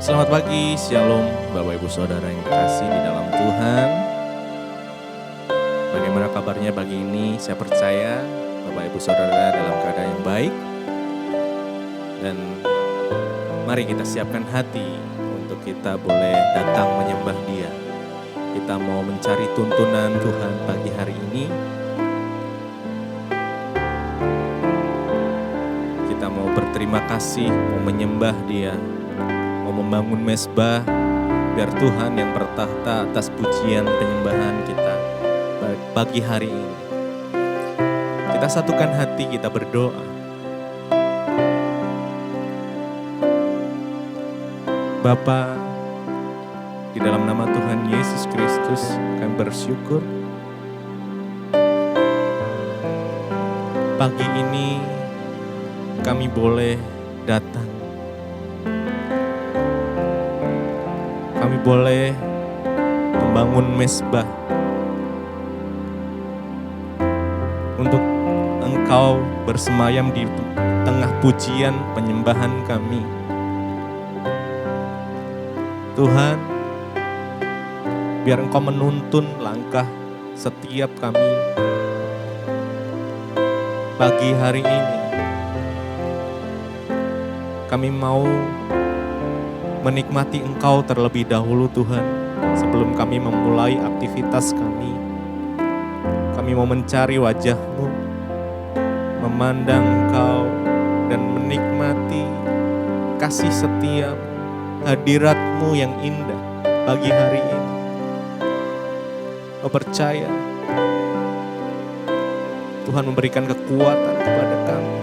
Selamat pagi, shalom Bapak Ibu Saudara yang terkasih di dalam Tuhan. Bagaimana kabarnya pagi ini? Saya percaya Bapak Ibu Saudara dalam keadaan yang baik. Dan mari kita siapkan hati untuk kita boleh datang menyembah Dia. Kita mau mencari tuntunan Tuhan pagi hari ini. Kita mau berterima kasih, mau menyembah Dia, mau membangun mezbah biar Tuhan yang bertahta atas pujian penyembahan kita pagi hari ini. Kita satukan hati, kita berdoa. Bapa, di dalam nama Tuhan Yesus Kristus kami bersyukur pagi ini kami boleh datang. Kami boleh membangun mezbah untuk Engkau bersemayam di tengah pujian penyembahan kami. Tuhan, biar Engkau menuntun langkah setiap kami pagi hari ini. Kami mau menikmati Engkau terlebih dahulu Tuhan, sebelum kami memulai aktivitas kami. Kami mau mencari wajah-Mu, memandang Engkau, dan menikmati kasih setia hadirat-Mu yang indah pagi hari ini. Kau percaya Tuhan memberikan kekuatan kepada kami.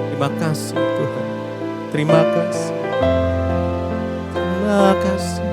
Terima kasih Tuhan. Terima kasih. Terima kasih.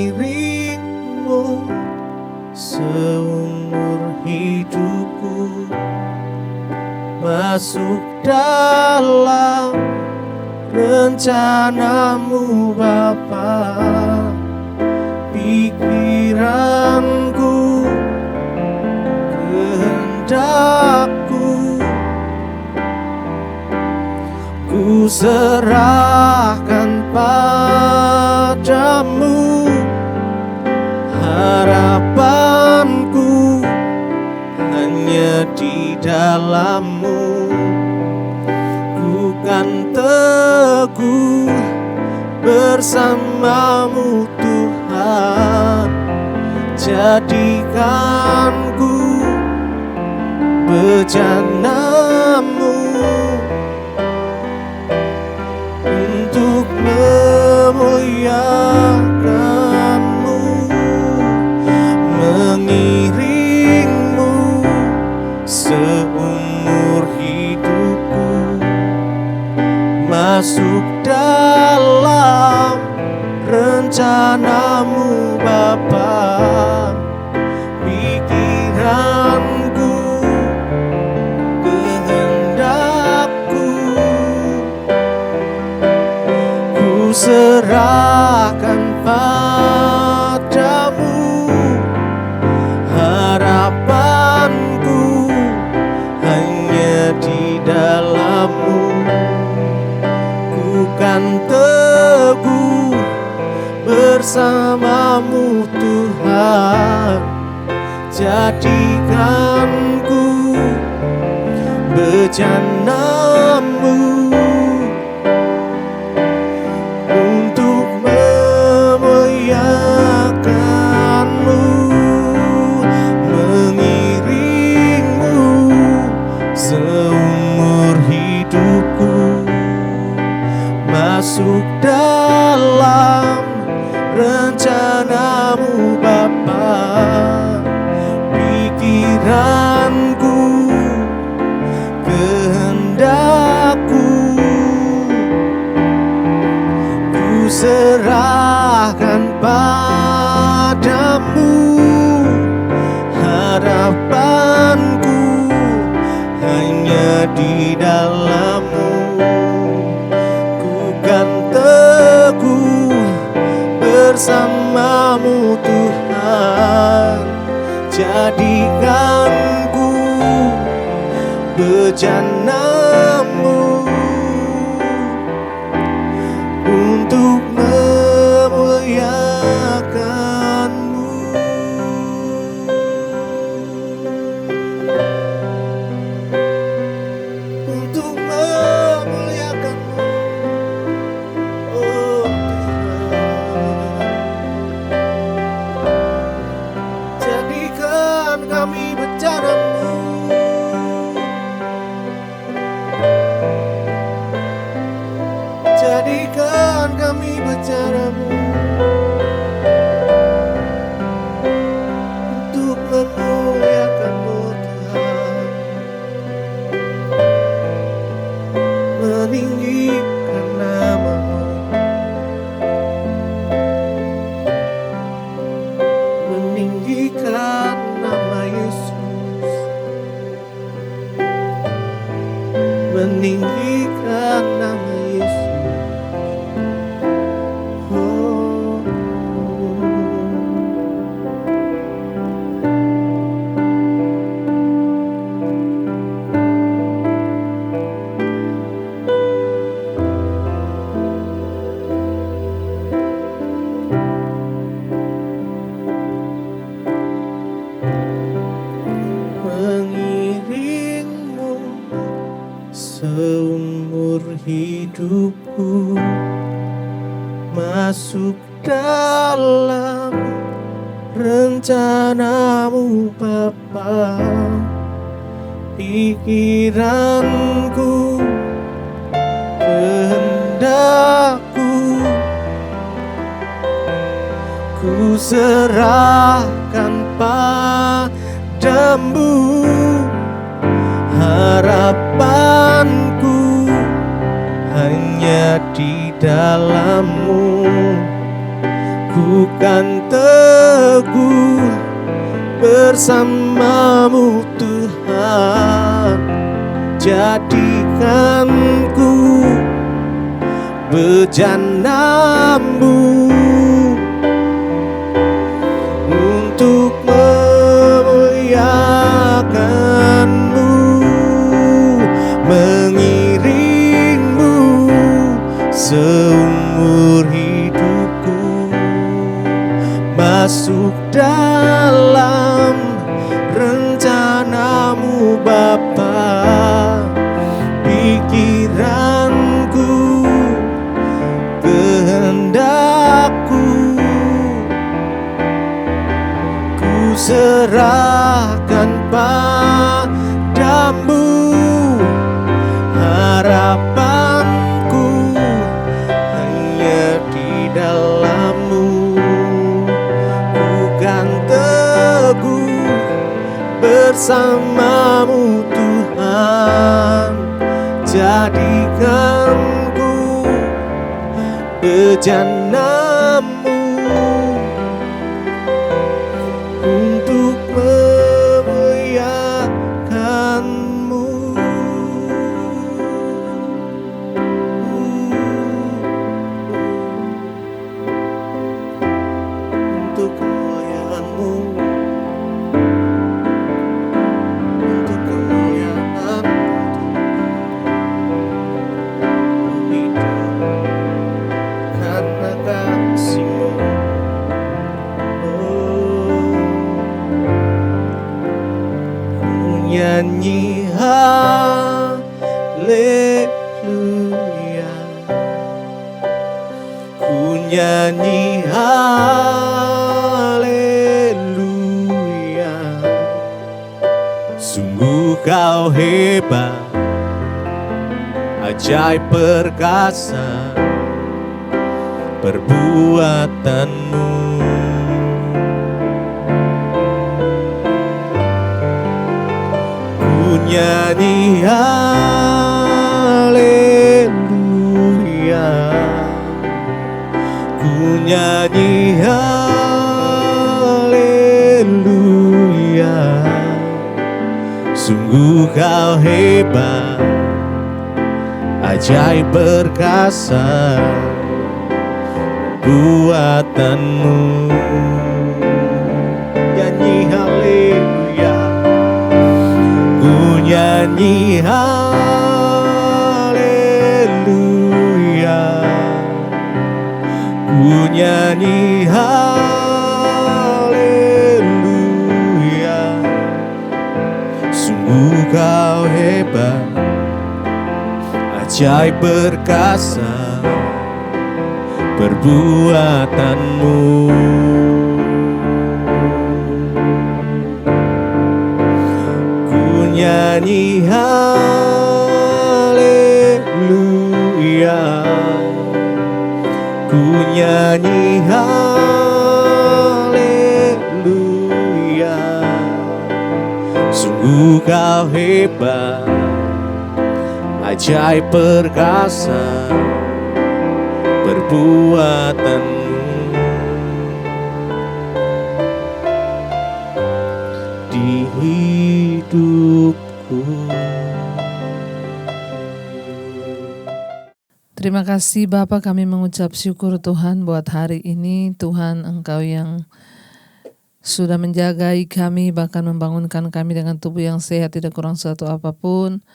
Mengiringmu seumur hidupku, masuk dalam rencanamu Bapa. Pikiranku, kehendakku, ku serahkan padamu. Harapanku hanya di dalam-Mu. Ku kan teguh bersama-Mu Tuhan. Jadikan-ku bejana-Mu untuk memuliakan-Mu. Mengiringmu seumur hidupku, masuk dalam rencana-Mu Bapa. Pikiran serahkan padamu, harapanku hanya di dalam-Mu. Ku kan teguh bersama-Mu Tuhan, jadikanku bejana-Mu untuk memuliakan-Mu, mengiring-Mu seumur hidupku, masuk dalam rencana-Mu Bapa. Pikiranku, kehendakku, ku serahkan padamu, harapanku hanya di dalam-Mu. Ku kan teguh bersama-Mu Tuhan, jadikanku bejana-Mu untuk memuliakan-Mu. Untuk memuliakan-Mu, oh Tuhan. Jadikan kami bejana-Mu, jadikan kami bejana-Mu untuk memuliakan-Mu Tuhan, meninggikan nama-Mu, meninggikan nama Yesus, meninggikan nama Yesus. Mengiring-Mu seumur hidupku, masuk dalam rencana-Mu Bapa. Pikiranku, kehendakku, ku serahkan padamu, harapanku hanya di dalam-Mu. Ku kan teguh bersama-Mu Tuhan, jadikanku bejana-Mu untuk memuliakan-Mu, mengiring-Mu seumur hidupku, masuk dalam rencana-Mu Bapa. Pikiranku, kehendakku, ku serahkan padamu, harapanku hanya di dalam-Mu. Ku kan teguh bersama-Mu Tuhan, jadikanku bejana-Mu untuk memuliakan-Mu. nyanyi haleluya, ku nyanyi haleluya. Sungguh kau hebat, ajaib perkasa perbuatanmu. Ku nyanyi haleluya, ku nyanyi haleluya. Sungguh kau hebat, ajaib perkasa buatanmu. Nyanyi haleluya, ku nyanyi haleluya, ku nyanyi haleluya. Sungguh kau hebat, ajaib perkasa perbuatanmu. Ku nyanyi haleluya, ku nyanyi haleluya. Sungguh kau hebat, ajaib perkasa perbuatanmu. Di hidupku. Terima kasih Bapa, kami mengucap syukur Tuhan buat hari ini. Tuhan, Engkau yang sudah menjagai kami, bahkan membangunkan kami dengan tubuh yang sehat, tidak kurang suatu apapun.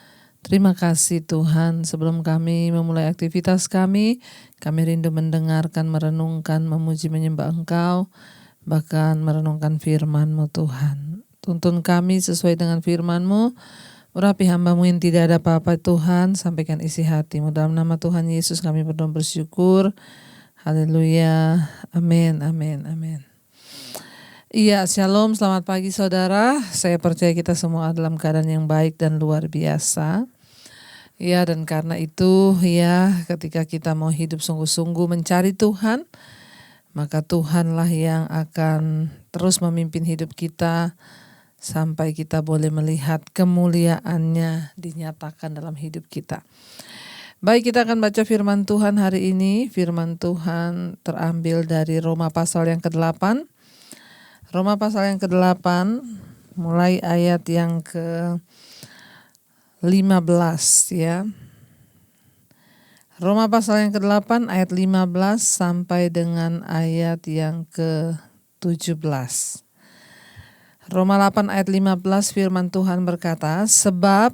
Terima kasih Tuhan. Sebelum kami memulai aktivitas kami rindu mendengarkan, merenungkan, memuji, menyembah Engkau, bahkan merenungkan firman-Mu Tuhan. Tuntun kami sesuai dengan firman-Mu. Urapi hamba-Mu yang tidak ada apa-apa Tuhan, sampaikan isi hati-Mu. Dalam nama Tuhan Yesus kami berdoa bersyukur. Haleluya. Amin, amin, amin. Iya, shalom, selamat pagi saudara. Saya percaya kita semua dalam keadaan yang baik dan luar biasa. Ya, dan karena itu ya, ketika kita mau hidup sungguh-sungguh mencari Tuhan, maka Tuhanlah yang akan terus memimpin hidup kita sampai kita boleh melihat kemuliaan-Nya dinyatakan dalam hidup kita. Baik, kita akan baca firman Tuhan hari ini. Firman Tuhan terambil dari Roma pasal yang ke-8. Roma pasal yang ke-8 mulai ayat yang ke-15 ya. Roma pasal yang ke-8 ayat 15 sampai dengan ayat yang ke-17. Roma 8 ayat 15 firman Tuhan berkata, sebab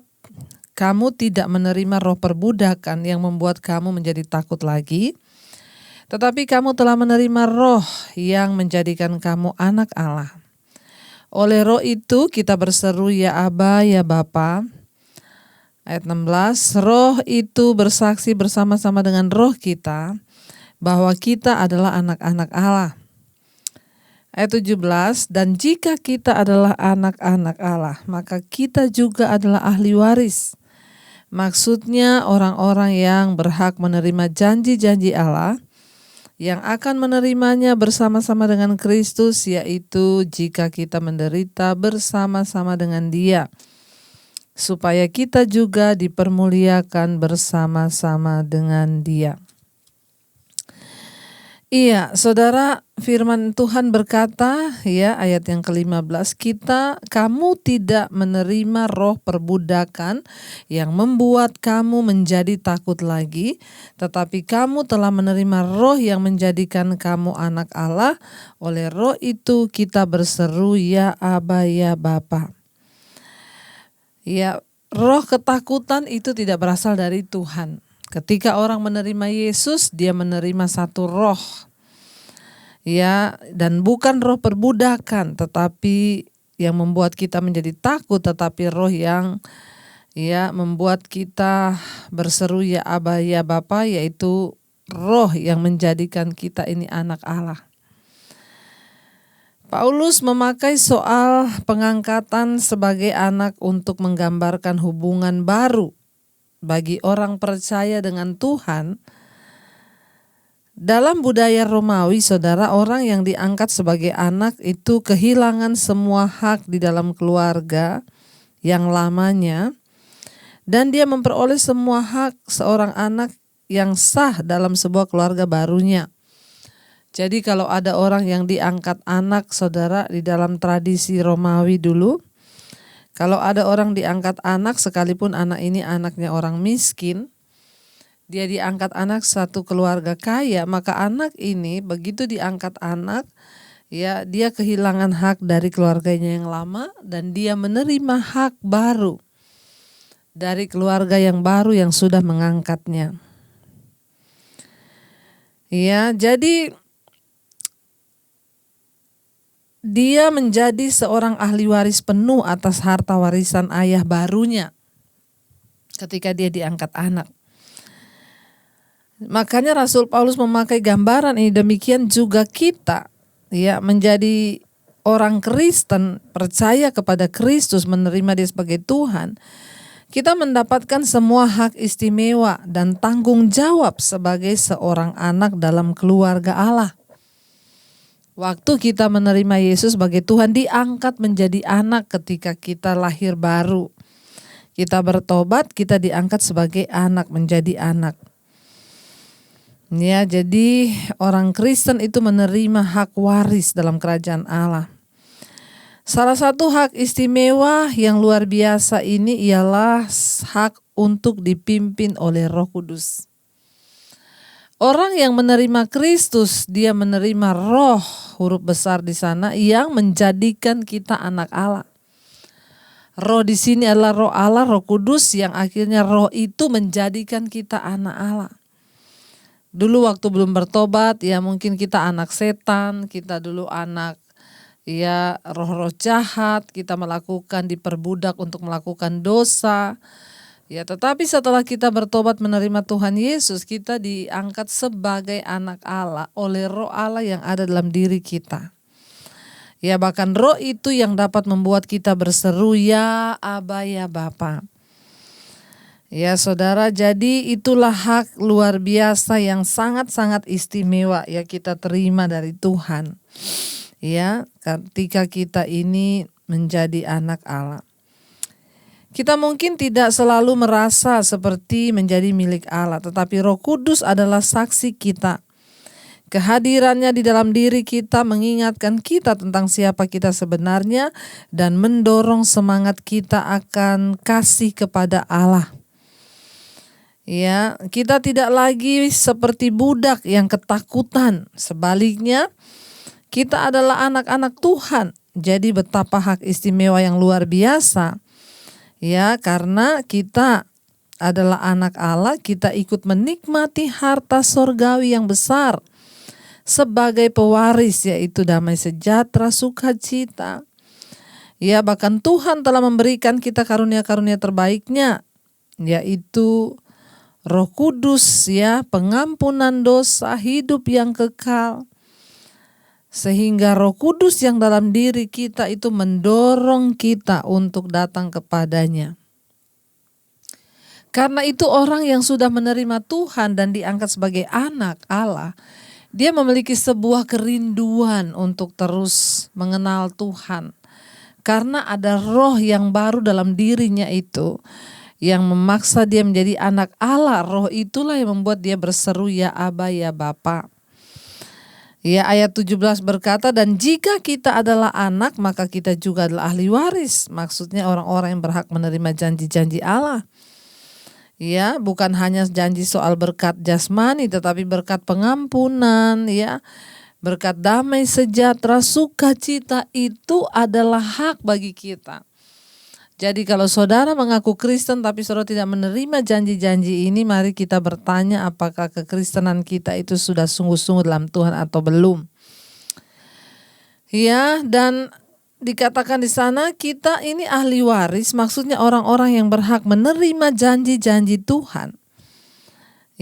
kamu tidak menerima roh perbudakan yang membuat kamu menjadi takut lagi, tetapi kamu telah menerima roh yang menjadikan kamu anak Allah. Oleh roh itu kita berseru, ya Aba, ya Bapa. Ayat 16, roh itu bersaksi bersama-sama dengan roh kita bahwa kita adalah anak-anak Allah. Ayat 17, dan jika kita adalah anak-anak Allah, maka kita juga adalah ahli waris. Maksudnya orang-orang yang berhak menerima janji-janji Allah, yang akan menerimanya bersama-sama dengan Kristus, yaitu jika kita menderita bersama-sama dengan Dia, supaya kita juga dipermuliakan bersama-sama dengan Dia. Iya, saudara, firman Tuhan berkata, ya, ayat yang ke-15, kamu tidak menerima roh perbudakan yang membuat kamu menjadi takut lagi, tetapi kamu telah menerima roh yang menjadikan kamu anak Allah. Oleh roh itu kita berseru, ya Aba, ya Bapa. Ya, roh ketakutan itu tidak berasal dari Tuhan. Ketika orang menerima Yesus, dia menerima satu roh. Ya, dan bukan roh perbudakan, tetapi yang membuat kita menjadi takut, tetapi roh yang membuat kita berseru ya Aba ya Bapa, yaitu roh yang menjadikan kita ini anak Allah. Paulus memakai soal pengangkatan sebagai anak untuk menggambarkan hubungan baru bagi orang percaya dengan Tuhan. Dalam budaya Romawi, saudara, orang yang diangkat sebagai anak itu kehilangan semua hak di dalam keluarga yang lamanya, dan dia memperoleh semua hak seorang anak yang sah dalam sebuah keluarga barunya. Jadi kalau ada orang yang diangkat anak, saudara, di dalam tradisi Romawi dulu, kalau ada orang diangkat anak, sekalipun anak ini anaknya orang miskin, dia diangkat anak satu keluarga kaya, maka anak ini begitu diangkat anak, ya dia kehilangan hak dari keluarganya yang lama dan dia menerima hak baru dari keluarga yang baru yang sudah mengangkatnya. Ya, jadi dia menjadi seorang ahli waris penuh atas harta warisan ayah barunya ketika dia diangkat anak. Makanya Rasul Paulus memakai gambaran ini, demikian juga kita ya menjadi orang Kristen, percaya kepada Kristus, menerima Dia sebagai Tuhan. Kita mendapatkan semua hak istimewa dan tanggung jawab sebagai seorang anak dalam keluarga Allah. Waktu kita menerima Yesus sebagai Tuhan, diangkat menjadi anak ketika kita lahir baru. Kita bertobat, kita diangkat sebagai anak, menjadi anak. Ya, jadi orang Kristen itu menerima hak waris dalam kerajaan Allah. Salah satu hak istimewa yang luar biasa ini ialah hak untuk dipimpin oleh Roh Kudus. Orang yang menerima Kristus, dia menerima roh, huruf besar di sana, yang menjadikan kita anak Allah. Roh di sini adalah roh Allah, Roh Kudus, yang akhirnya roh itu menjadikan kita anak Allah. Dulu waktu belum bertobat, ya mungkin kita anak setan, kita dulu anak ya roh-roh jahat, kita diperbudak untuk melakukan dosa. Ya, tetapi setelah kita bertobat menerima Tuhan Yesus, kita diangkat sebagai anak Allah oleh roh Allah yang ada dalam diri kita. Ya, bahkan roh itu yang dapat membuat kita berseru, ya Aba ya Bapa. Ya saudara, jadi itulah hak luar biasa yang sangat-sangat istimewa ya kita terima dari Tuhan. Ya, ketika kita ini menjadi anak Allah. Kita mungkin tidak selalu merasa seperti menjadi milik Allah, tetapi Roh Kudus adalah saksi kita. Kehadirannya di dalam diri kita mengingatkan kita tentang siapa kita sebenarnya dan mendorong semangat kita akan kasih kepada Allah. Ya, kita tidak lagi seperti budak yang ketakutan. Sebaliknya, kita adalah anak-anak Tuhan. Jadi betapa hak istimewa yang luar biasa. Ya, karena kita adalah anak Allah, kita ikut menikmati harta sorgawi yang besar sebagai pewaris, yaitu damai sejahtera, sukacita. Ya, bahkan Tuhan telah memberikan kita karunia-karunia terbaiknya, yaitu Roh Kudus, ya, pengampunan dosa, hidup yang kekal. Sehingga Roh Kudus yang dalam diri kita itu mendorong kita untuk datang kepadanya. Karena itu orang yang sudah menerima Tuhan dan diangkat sebagai anak Allah, dia memiliki sebuah kerinduan untuk terus mengenal Tuhan. Karena ada roh yang baru dalam dirinya itu yang memaksa dia menjadi anak Allah. Roh itulah yang membuat dia berseru, ya Aba ya Bapa. Ya, ayat 17 berkata, dan jika kita adalah anak, maka kita juga adalah ahli waris. Maksudnya orang-orang yang berhak menerima janji-janji Allah. Ya, bukan hanya janji soal berkat jasmani, tetapi berkat pengampunan, ya, berkat damai sejahtera, sukacita, itu adalah hak bagi kita. Jadi kalau saudara mengaku Kristen tapi saudara tidak menerima janji-janji ini, mari kita bertanya apakah kekristenan kita itu sudah sungguh-sungguh dalam Tuhan atau belum. Ya, dan dikatakan di sana kita ini ahli waris, maksudnya orang-orang yang berhak menerima janji-janji Tuhan.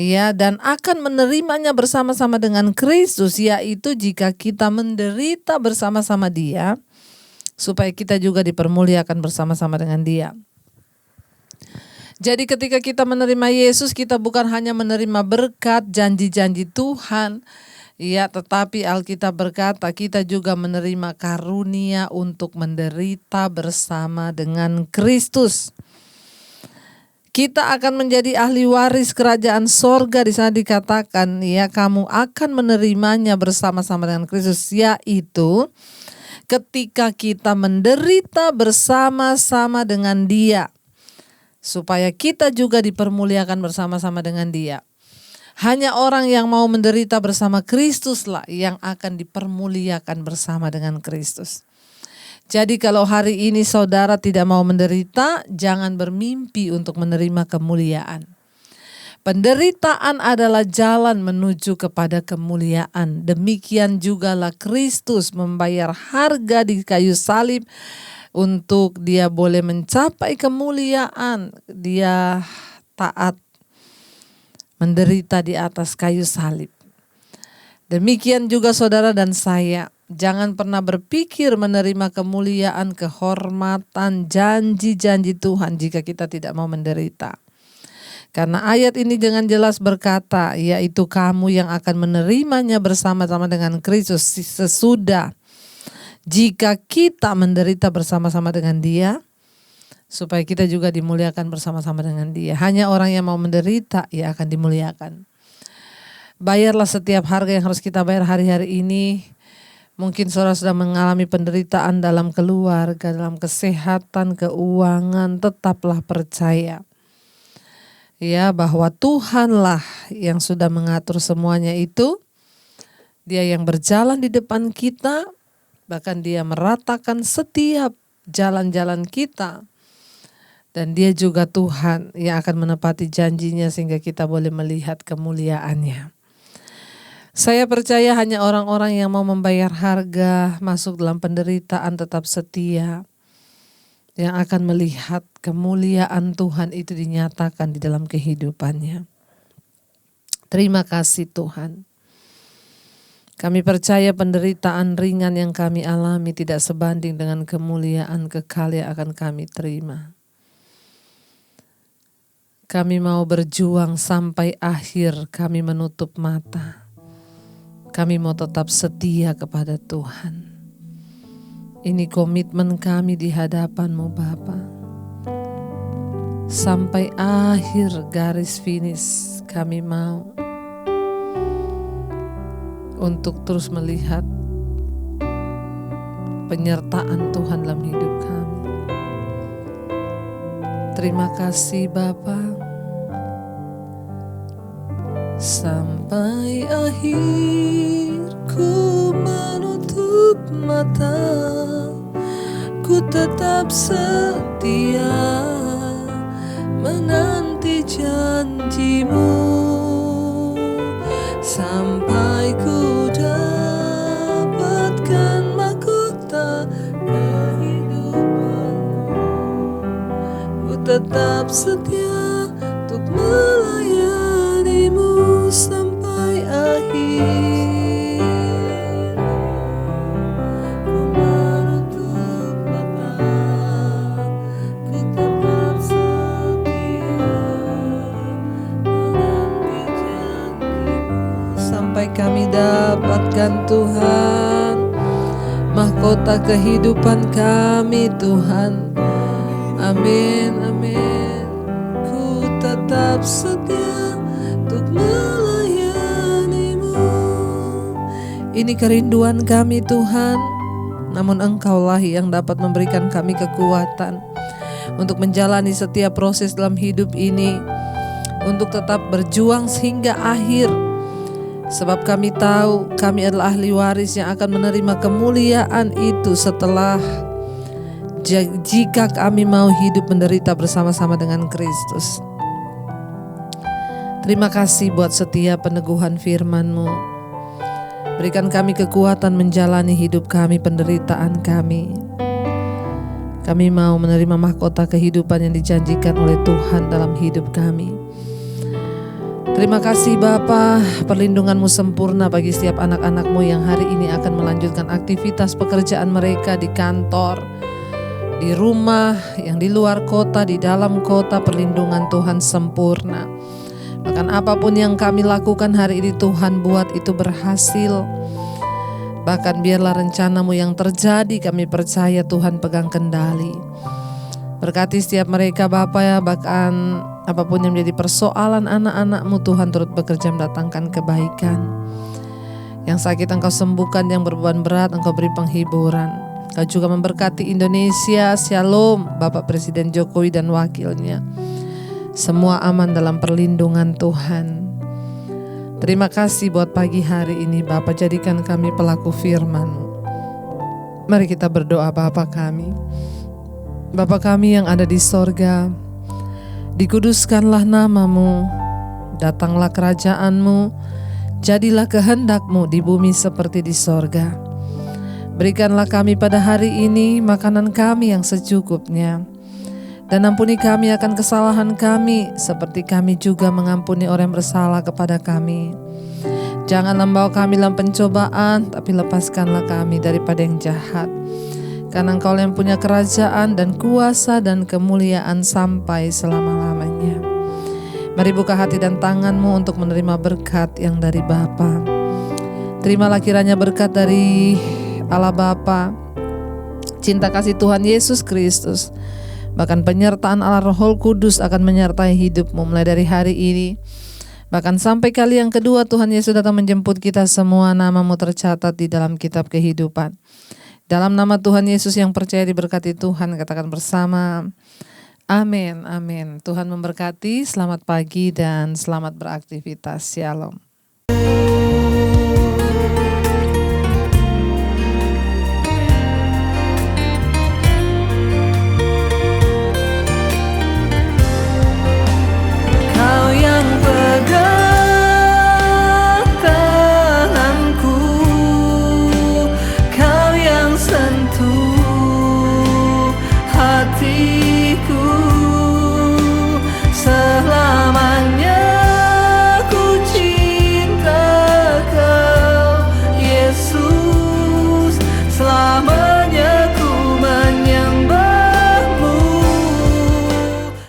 Ya, dan akan menerimanya bersama-sama dengan Kristus, yaitu jika kita menderita bersama-sama Dia, supaya kita juga dipermuliakan bersama-sama dengan Dia. Jadi ketika kita menerima Yesus, kita bukan hanya menerima berkat janji-janji Tuhan, ya, tetapi Alkitab berkata kita juga menerima karunia untuk menderita bersama dengan Kristus. Kita akan menjadi ahli waris kerajaan sorga. Di sana dikatakan, ya, kamu akan menerimanya bersama-sama dengan Kristus, yaitu ketika kita menderita bersama-sama dengan Dia, supaya kita juga dipermuliakan bersama-sama dengan Dia. Hanya orang yang mau menderita bersama Kristuslah yang akan dipermuliakan bersama dengan Kristus. Jadi kalau hari ini saudara tidak mau menderita, jangan bermimpi untuk menerima kemuliaan. Penderitaan adalah jalan menuju kepada kemuliaan. Demikian jugalah Kristus membayar harga di kayu salib untuk Dia boleh mencapai kemuliaan. Dia taat menderita di atas kayu salib. Demikian juga saudara dan saya. Jangan pernah berpikir menerima kemuliaan, kehormatan, janji-janji Tuhan jika kita tidak mau menderita. Karena ayat ini dengan jelas berkata, yaitu kamu yang akan menerimanya bersama-sama dengan Kristus sesudah jika kita menderita bersama-sama dengan Dia, supaya kita juga dimuliakan bersama-sama dengan Dia. Hanya orang yang mau menderita, ia akan dimuliakan. Bayarlah setiap harga yang harus kita bayar hari-hari ini. Mungkin saudara sudah mengalami penderitaan dalam keluarga, dalam kesehatan, keuangan, tetaplah percaya. Ya, bahwa Tuhanlah yang sudah mengatur semuanya itu. Dia yang berjalan di depan kita, bahkan Dia meratakan setiap jalan-jalan kita. Dan Dia juga Tuhan yang akan menepati janjinya sehingga kita boleh melihat kemuliaannya. Saya percaya hanya orang-orang yang mau membayar harga, masuk dalam penderitaan tetap setia, yang akan melihat kemuliaan Tuhan itu dinyatakan di dalam kehidupannya. Terima kasih Tuhan. Kami percaya penderitaan ringan yang kami alami tidak sebanding dengan kemuliaan kekal yang akan kami terima. Kami mau berjuang sampai akhir, kami menutup mata. Kami mau tetap setia kepada Tuhan. Ini komitmen kami di hadapan-Mu Bapa. Sampai akhir garis finish kami mau untuk terus melihat penyertaan Tuhan dalam hidup kami. Terima kasih Bapa. Sampai akhir ku menutup mata, ku tetap setia menanti janji-Mu, sampai ku dapatkan mahkota kehidupan-Mu. Ku tetap setia untuk melayani-Mu sampai akhir. Ku menutup mata, ku tetap setia menanti janji-Mu sampai kami dapatkan Tuhan mahkota kehidupan kami Tuhan. Amin, amin. Ku tetap setia untuk melayani-Mu. Ini kerinduan kami Tuhan, namun Engkaulah yang dapat memberikan kami kekuatan untuk menjalani setiap proses dalam hidup ini, untuk tetap berjuang sehingga akhir. Sebab kami tahu kami adalah ahli waris yang akan menerima kemuliaan itu setelah jika kami mau hidup menderita bersama-sama dengan Kristus. Terima kasih buat setiap peneguhan firman-Mu. Berikan kami kekuatan menjalani hidup kami, penderitaan kami. Kami mau menerima mahkota kehidupan yang dijanjikan oleh Tuhan dalam hidup kami. Terima kasih Bapa, perlindungan-Mu sempurna bagi setiap anak-anak-Mu yang hari ini akan melanjutkan aktivitas pekerjaan mereka di kantor, di rumah, yang di luar kota, di dalam kota. Perlindungan Tuhan sempurna. Bahkan apapun yang kami lakukan hari ini, Tuhan buat itu berhasil. Bahkan biarlah rencana-Mu yang terjadi, kami percaya Tuhan pegang kendali. Berkati setiap mereka Bapa ya, bahkan apapun yang menjadi persoalan anak-anak-Mu, Tuhan turut bekerja mendatangkan kebaikan. Yang sakit Engkau sembuhkan, yang berbeban berat Engkau beri penghiburan. Engkau juga memberkati Indonesia, Shalom, Bapak Presiden Jokowi dan wakilnya. Semua aman dalam perlindungan Tuhan. Terima kasih buat pagi hari ini Bapa, jadikan kami pelaku firman-Mu. Mari kita berdoa. Bapa kami, Bapa kami yang ada di sorga, dikuduskanlah nama-Mu, datanglah kerajaan-Mu, jadilah kehendak-Mu di bumi seperti di sorga. Berikanlah kami pada hari ini makanan kami yang secukupnya. Dan ampuni kami akan kesalahan kami, seperti kami juga mengampuni orang yang bersalah kepada kami. Janganlah membawa kami dalam pencobaan, tapi lepaskanlah kami daripada yang jahat. Karena Engkau yang punya kerajaan dan kuasa dan kemuliaan sampai selama-lamanya. Mari buka hati dan tangan-Mu untuk menerima berkat yang dari Bapa. Terimalah kiranya berkat dari Allah Bapa, cinta kasih Tuhan Yesus Kristus, bahkan penyertaan Allah Roh Kudus akan menyertai hidupmu mulai dari hari ini. Bahkan sampai kali yang kedua Tuhan Yesus datang menjemput kita semua, nama-Mu tercatat di dalam kitab kehidupan. Dalam nama Tuhan Yesus yang percaya diberkati Tuhan, katakan bersama, amin, amin. Tuhan memberkati, selamat pagi dan selamat beraktivitas. Shalom. Hati